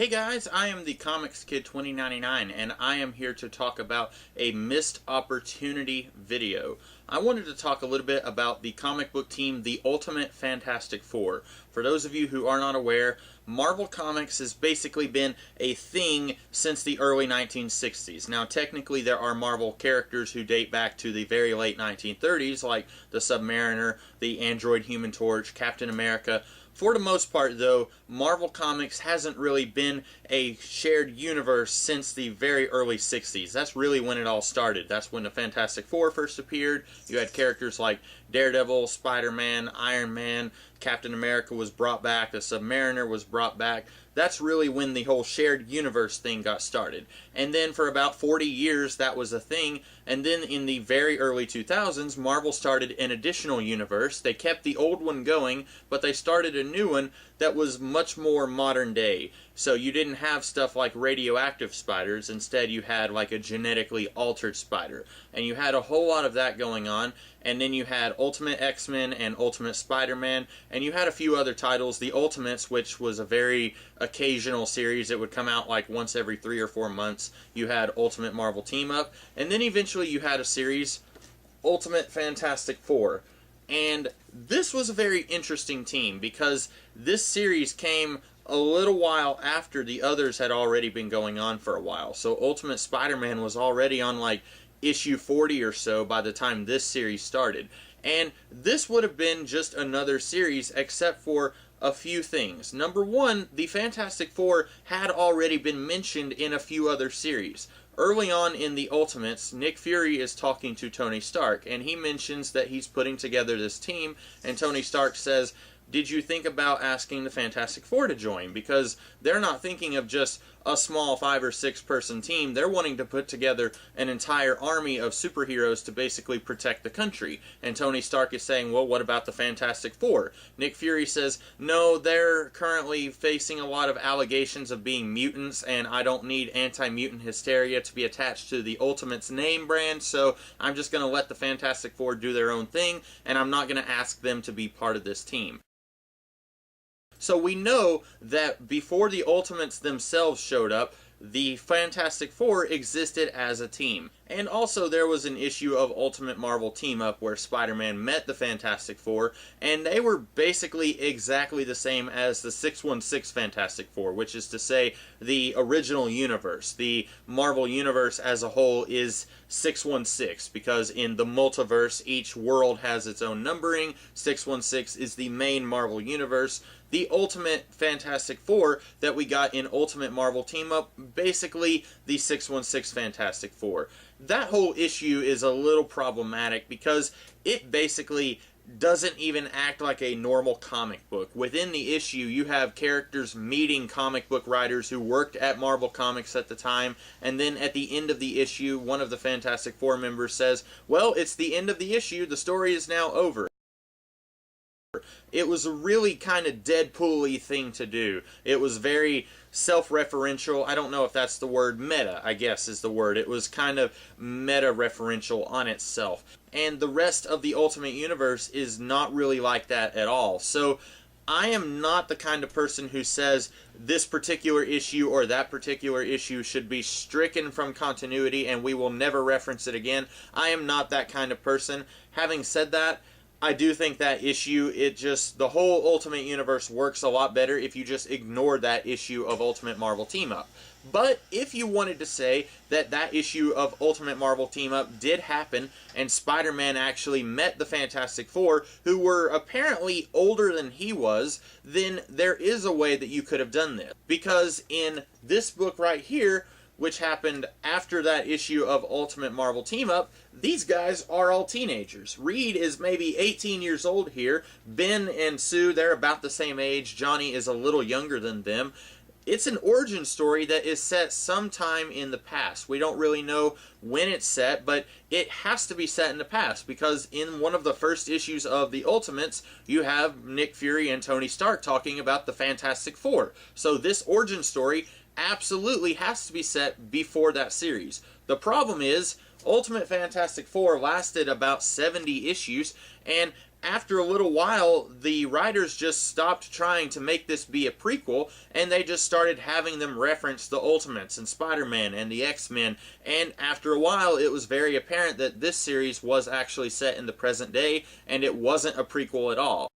Hey guys, I am the Comics Kid 2099 and I am here to talk about a missed opportunity video. I wanted to talk a little bit about the comic book team, the Ultimate Fantastic Four. For those of you who are not aware, Marvel Comics has basically been a thing since the early 1960s. Now technically there are Marvel characters who date back to the very late 1930s, like the Submariner, the Android Human Torch, Captain America. For the most part, though, Marvel Comics hasn't really been a shared universe since the very early 60s. That's really when it all started. That's when the Fantastic Four first appeared. You had characters like Daredevil, Spider-Man, Iron Man, Captain America was brought back, the Submariner was brought back. That's really when the whole shared universe thing got started. And then for about 40 years that was a thing, and then in the very early 2000s, Marvel started an additional universe. They kept the old one going, but they started a new one that was much more modern day. So you didn't have stuff like radioactive spiders, instead you had like a genetically altered spider. And you had a whole lot of that going on, and then you had Ultimate X-Men and Ultimate Spider-Man, and you had a few other titles. The Ultimates, which was a very occasional series, it would come out like once every 3 or 4 months. You had Ultimate Marvel Team Up, and then eventually you had a series, Ultimate Fantastic Four. And this was a very interesting team because this series came a little while after the others had already been going on for a while. So Ultimate Spider-Man was already on like issue 40 or so by the time this series started. And this would have been just another series except for a few things. Number one, the Fantastic Four had already been mentioned in a few other series. Early on in the Ultimates, Nick Fury is talking to Tony Stark, and he mentions that he's putting together this team, and Tony Stark says, did you think about asking the Fantastic Four to join? Because they're not thinking of just a small 5 or 6 person team. They're wanting to put together an entire army of superheroes to basically protect the country. And Tony Stark is saying, well, what about the Fantastic Four? Nick Fury says, no, they're currently facing a lot of allegations of being mutants, and I don't need anti-mutant hysteria to be attached to the Ultimates name brand, so I'm just going to let the Fantastic Four do their own thing, and I'm not going to ask them to be part of this team. So we know that before the Ultimates themselves showed up, the Fantastic Four existed as a team. And also there was an issue of Ultimate Marvel Team Up where Spider-Man met the Fantastic Four, and they were basically exactly the same as the 616 Fantastic Four, which is to say the original universe. The Marvel Universe as a whole is 616, because in the multiverse each world has its own numbering. 616 is the main Marvel Universe. The Ultimate Fantastic Four that we got in Ultimate Marvel Team Up, basically the 616 Fantastic Four. That whole issue is a little problematic because it basically doesn't even act like a normal comic book. Within the issue, you have characters meeting comic book writers who worked at Marvel Comics at the time, and then at the end of the issue, one of the Fantastic Four members says, well, it's the end of the issue, the story is now over. It was a really kind of Deadpool-y thing to do. It was very self-referential. I don't know if that's the word. Meta, I guess, is the word. It was kind of meta-referential on itself. And the rest of the Ultimate Universe is not really like that at all. So I am not the kind of person who says this particular issue or that particular issue should be stricken from continuity and we will never reference it again. I am not that kind of person. Having said that, I do think that issue, the whole Ultimate Universe works a lot better if you just ignore that issue of Ultimate Marvel Team Up. But if you wanted to say that that issue of Ultimate Marvel Team Up did happen and Spider-Man actually met the Fantastic Four, who were apparently older than he was, then there is a way that you could have done this. Because in this book right here, which happened after that issue of Ultimate Marvel Team Up, these guys are all teenagers. Reed is maybe 18 years old here. Ben and Sue, they're about the same age. Johnny is a little younger than them. It's an origin story that is set sometime in the past. We don't really know when it's set, but it has to be set in the past because in one of the first issues of the Ultimates, you have Nick Fury and Tony Stark talking about the Fantastic Four. So this origin story absolutely has to be set before that series. The problem is, Ultimate Fantastic Four lasted about 70 issues, and after a little while, the writers just stopped trying to make this be a prequel, and they just started having them reference the Ultimates and Spider-Man and the X-Men, and after a while it was very apparent that this series was actually set in the present day, and it wasn't a prequel at all.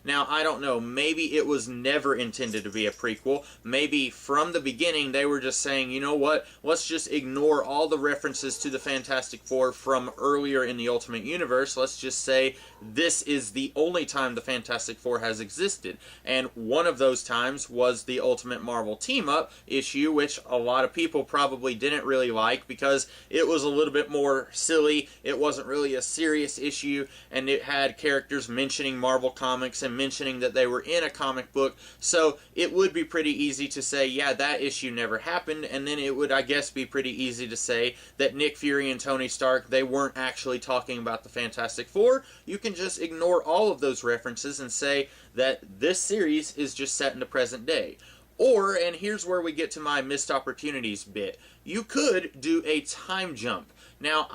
Now, I don't know, maybe it was never intended to be a prequel. Maybe from the beginning they were just saying, you know what, let's just ignore all the references to the Fantastic Four from earlier in the Ultimate Universe. Let's just say this is the only time the Fantastic Four has existed. And one of those times was the Ultimate Marvel Team-Up issue, which a lot of people probably didn't really like because it was a little bit more silly. It wasn't really a serious issue, and it had characters mentioning Marvel Comics and mentioning that they were in a comic book, so it would be pretty easy to say, yeah, that issue never happened, and then it would, I guess, be pretty easy to say that Nick Fury and Tony Stark, they weren't actually talking about the Fantastic Four. You can just ignore all of those references and say that this series is just set in the present day. Or, and here's where we get to my missed opportunities bit, you could do a time jump. Now,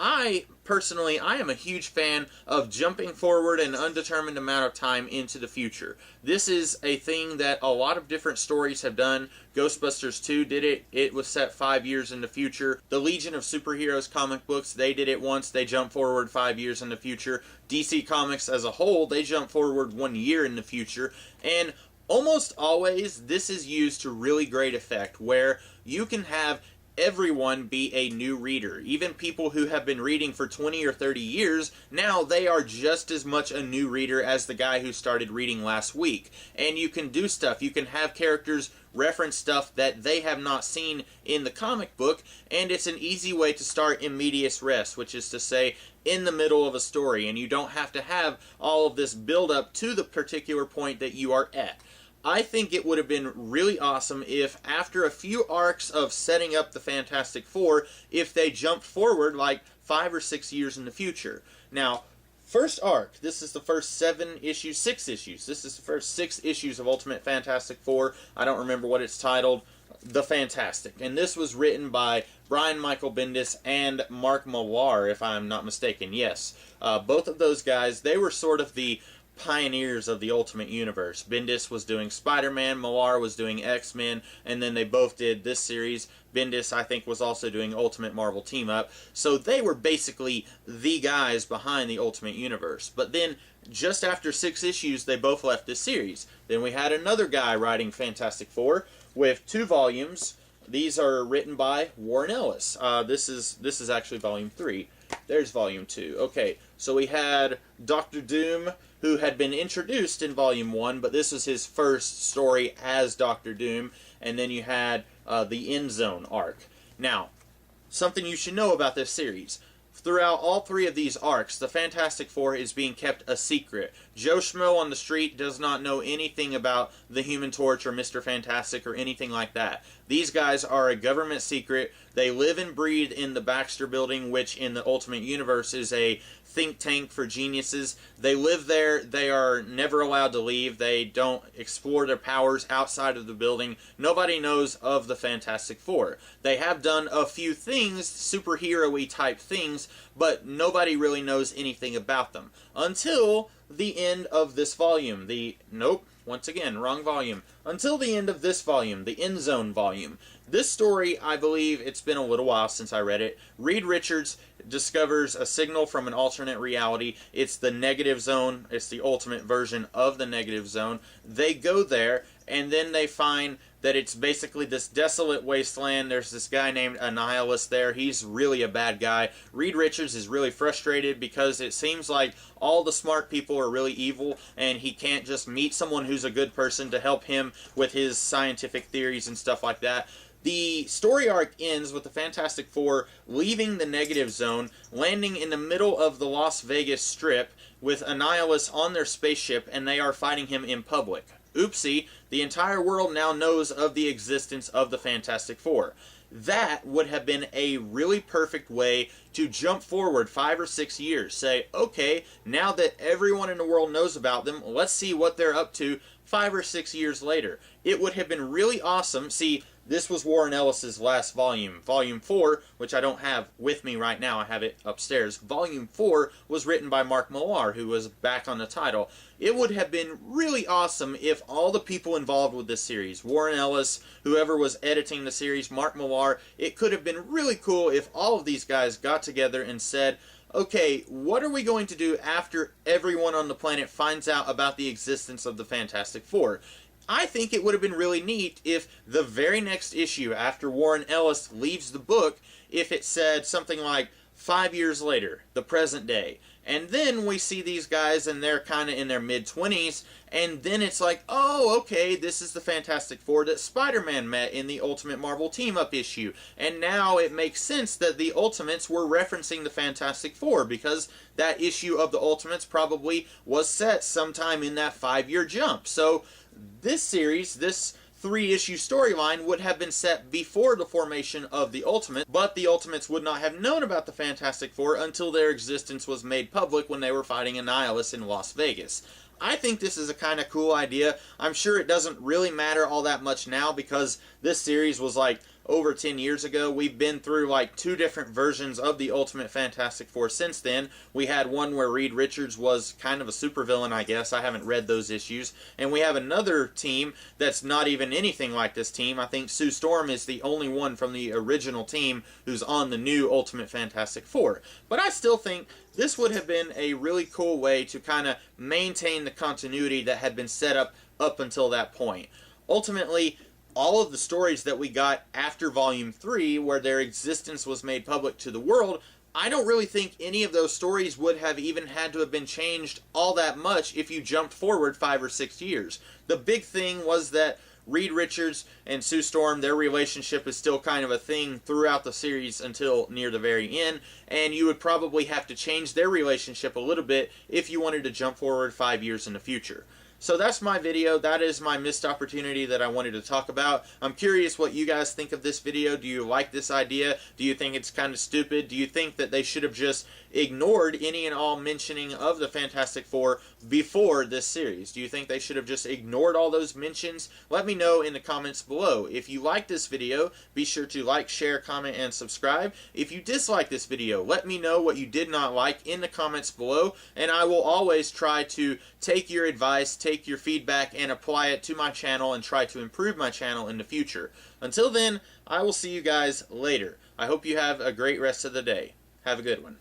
personally, I am a huge fan of jumping forward an undetermined amount of time into the future. This is a thing that a lot of different stories have done. Ghostbusters 2 did it. It was set 5 years in the future. The Legion of Superheroes comic books, they did it once. They jumped forward 5 years in the future. DC Comics as a whole, they jump forward 1 year in the future. And almost always, this is used to really great effect, where you can have everyone be a new reader. Even people who have been reading for 20 or 30 years, now they are just as much a new reader as the guy who started reading last week. And you can do stuff. You can have characters reference stuff that they have not seen in the comic book, and it's an easy way to start in medias res, which is to say in the middle of a story, and you don't have to have all of this build up to the particular point that you are at. I think it would have been really awesome if, after a few arcs of setting up the Fantastic Four, if they jumped forward like 5 or 6 years in the future. Now, first arc, this is the first 6 issues. This is the first 6 issues of Ultimate Fantastic Four. I don't remember what it's titled. The Fantastic. And this was written by Brian Michael Bendis and Mark Millar, if I'm not mistaken. Yes, both of those guys, they were sort of the pioneers of the Ultimate Universe. Bendis was doing Spider-Man, Millar was doing X-Men, and then they both did this series. Bendis, I think, was also doing Ultimate Marvel Team-Up. So they were basically the guys behind the Ultimate Universe. But then, just after 6 issues, they both left this series. Then we had another guy writing Fantastic Four with 2 volumes. These are written by Warren Ellis. This is actually volume 3. There's volume 2. Okay, so we had Dr. Doom, who had been introduced in volume 1, but this was his first story as Dr. Doom. And then you had the End Zone arc. Now, something you should know about this series. Throughout all 3 of these arcs, the Fantastic Four is being kept a secret. Joe Schmo on the street does not know anything about the Human Torch or Mr. Fantastic or anything like that. These guys are a government secret. They live and breathe in the Baxter Building, which in the Ultimate Universe is a think tank for geniuses. They live there. They are never allowed to leave. They don't explore their powers outside of the building. Nobody knows of the Fantastic Four. They have done a few things, superhero-y type things, but nobody really knows anything about them. Until the end of this volume. Once again, wrong volume. Until the end of this volume, the End Zone volume. This story, I believe, it's been a little while since I read it. Reed Richards discovers a signal from an alternate reality. It's the Negative Zone. It's the ultimate version of the Negative Zone. They go there, and then they find that it's basically this desolate wasteland. There's this guy named Annihilus there. He's really a bad guy. Reed Richards is really frustrated because it seems like all the smart people are really evil, and he can't just meet someone who's a good person to help him with his scientific theories and stuff like that. The story arc ends with the Fantastic Four leaving the Negative Zone, landing in the middle of the Las Vegas Strip with Annihilus on their spaceship, and they are fighting him in public. Oopsie, the entire world now knows of the existence of the Fantastic Four. That would have been a really perfect way to jump forward 5 or 6 years. Say, okay, now that everyone in the world knows about them, let's see what they're up to 5 or 6 years later. It would have been really awesome. See, this was Warren Ellis's last volume. Volume 4, which I don't have with me right now, I have it upstairs. Volume 4 was written by Mark Millar, who was back on the title. It would have been really awesome if all the people involved with this series, Warren Ellis, whoever was editing the series, Mark Millar, it could have been really cool if all of these guys got together and said, okay, what are we going to do after everyone on the planet finds out about the existence of the Fantastic Four? I think it would have been really neat if the very next issue after Warren Ellis leaves the book, if it said something like 5 years later, the present day. And then we see these guys and they're kind of in their mid-20s, and then it's like, oh, okay, this is the Fantastic Four that Spider-Man met in the Ultimate Marvel Team-Up issue. And now it makes sense that the Ultimates were referencing the Fantastic Four, because that issue of the Ultimates probably was set sometime in that 5-year jump. So this series, this 3-issue storyline would have been set before the formation of the Ultimate, but the Ultimates would not have known about the Fantastic Four until their existence was made public when they were fighting Annihilus in Las Vegas. I think this is a kind of cool idea. I'm sure it doesn't really matter all that much now because this series was like over 10 years ago. We've been through like 2 different versions of the Ultimate Fantastic Four since then. We had one where Reed Richards was kind of a supervillain, I guess. I haven't read those issues. And we have another team that's not even anything like this team. I think Sue Storm is the only one from the original team who's on the new Ultimate Fantastic Four. But I still think this would have been a really cool way to kind of maintain the continuity that had been set up until that point. Ultimately, all of the stories that we got after Volume 3, where their existence was made public to the world, I don't really think any of those stories would have even had to have been changed all that much if you jumped forward 5 or 6 years. The big thing was that Reed Richards and Sue Storm, their relationship is still kind of a thing throughout the series until near the very end, and you would probably have to change their relationship a little bit if you wanted to jump forward 5 years in the future. So that's my video. That is my missed opportunity that I wanted to talk about. I'm curious what you guys think of this video. Do you like this idea? Do you think it's kind of stupid? Do you think that they should have just ignored any and all mentioning of the Fantastic Four before this series? Do you think they should have just ignored all those mentions? Let me know in the comments below. If you like this video, be sure to like, share, comment, and subscribe. If you dislike this video, let me know what you did not like in the comments below, and I will always try to take your advice, take your feedback, and apply it to my channel and try to improve my channel in the future. Until then, I will see you guys later. I hope you have a great rest of the day. Have a good one.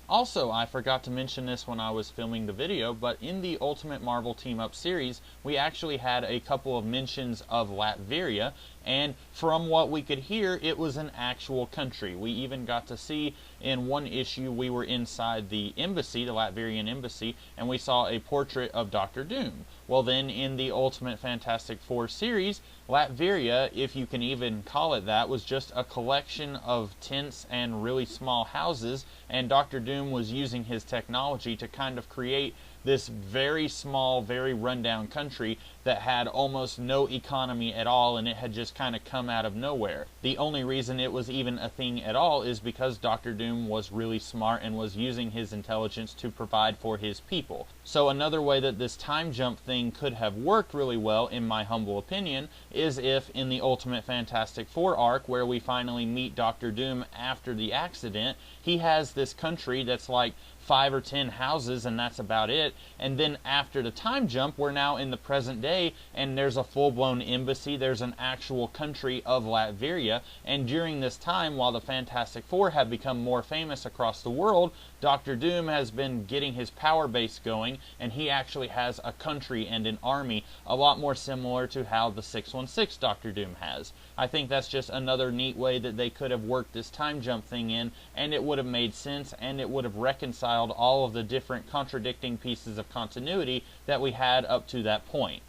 Also, I forgot to mention this when I was filming the video, but in the Ultimate Marvel Team Up series, we actually had a couple of mentions of Latveria, and from what we could hear, it was an actual country. We even got to see in one issue, we were inside the embassy, the Latvian embassy, and we saw a portrait of Dr. Doom. Well then, in the Ultimate Fantastic Four series, Latveria, if you can even call it that, was just a collection of tents and really small houses, and Dr. Doom was using his technology to kind of create this very small, very rundown country that had almost no economy at all, and it had just kind of come out of nowhere. The only reason it was even a thing at all is because Dr. Doom was really smart and was using his intelligence to provide for his people. So another way that this time jump thing could have worked really well, in my humble opinion, is if in the Ultimate Fantastic Four arc, where we finally meet Dr. Doom after the accident, he has this country that's like 5 or 10 houses, and that's about it. And then after the time jump, we're now in the present day, and there's a full-blown embassy. There's an actual country of Latveria, and during this time, while the Fantastic Four have become more famous across the world, Dr. Doom has been getting his power base going, and he actually has a country and an army, a lot more similar to how the 616 Dr. Doom has. I think that's just another neat way that they could have worked this time jump thing in, and it would have made sense, and it would have reconciled all of the different contradicting pieces of continuity that we had up to that point.